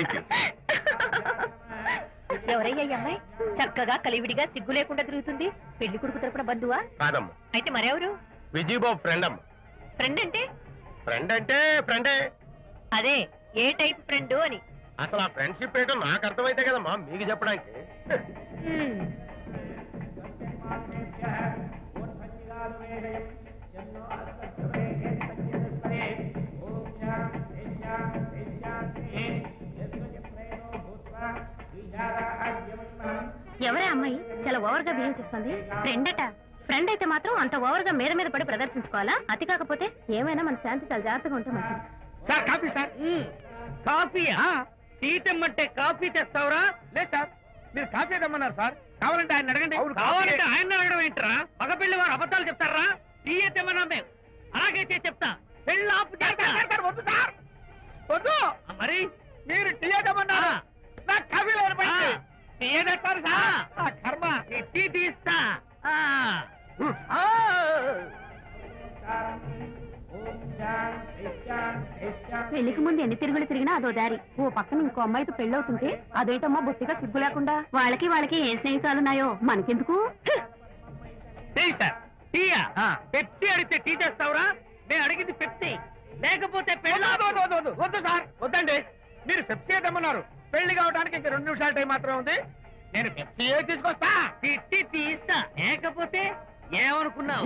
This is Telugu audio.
Thank you. ఎవరయ్యా ఈ అమ్మాయి? చక్కగా కలివిడిగా సిగ్గు లేకుండా తిరుగుతుంది. పెళ్లి కొడుకు తరపున బంధువా? కాదమ్మా. అయితే మరెవరు? విజయబాబు ఫ్రెండ్ అమ్మా. ఫ్రెండ్ అంటే? ఫ్రెండ్ అంటే ఫ్రెండే. అదే ఏ టైప్ ఫ్రెండ్ అని. అసలు ఆ ఫ్రెండ్షిప్ ఏంటో నాకు అర్థమైతే కదమ్మా మీకు చెప్పడానికి. ఎవరే అమ్మాయి చాలా ఓవర్ గా బిహేవ్ చేస్తుంది? ఫ్రెండ్ అట. ఫ్రెండ్ అయితే మాత్రం అంత ఓవర్ గా మీద మీద పడి ప్రదర్శించుకోవాలా? అతి కాకపోతే ఏమైనా మన శాంతి చాలా జాగ్రత్తగా ఉంటే మంచిది. Sir coffee sir. Coffee tea తెమ్మంటే కాఫీ తెస్తావురా? లేదు సార్, మీరు కాఫీ తెమ్మన్నారు సార్. కావాలంటే ఆయన అడగండి. కావాలంటే ఆయన అడగడం ఏంటరా? మగ పెళ్లి వారు అబద్ధాలు చెప్తారా? టీ తెమ్మన్నా మేము అలాగైతే చెప్తా. పెళ్ళి ఆపు చేస్తారు. వద్దు సార్, వద్దు. మరి మీరు టీ తెమ్మన్నారు, నాకు కాఫీ లేదు. టీ తెస్తారు సార్. కర్మ, టీ తీస్తా. పెళ్లికి ముందు ఎన్ని తిరుగులు తిరిగినా అదో దారి. ఓ పక్కన ఇంకో అమ్మాయితో పెళ్ళవుతుంటే అదేటమ్మా బొత్తిగా సిగ్గు లేకుండా. వాళ్ళకి ఏ స్నేహితాలున్నాయో మనకెందుకు? పెప్సీ అడిగితే టీ తెస్తావురా? నేను అడిగింది పెప్సీ, లేకపోతే వద్దు సార్. వద్దండి, మీరు పెప్సీ తెమ్మన్నారు. పెళ్లి కావడానికి ఇంక 2 నిమిషాల టైం మాత్రం ఉంది. నేను పెప్సీ తీసుకొస్తా. తిట్టి తీస్తా, లేకపోతే ఏమనుకున్నావు?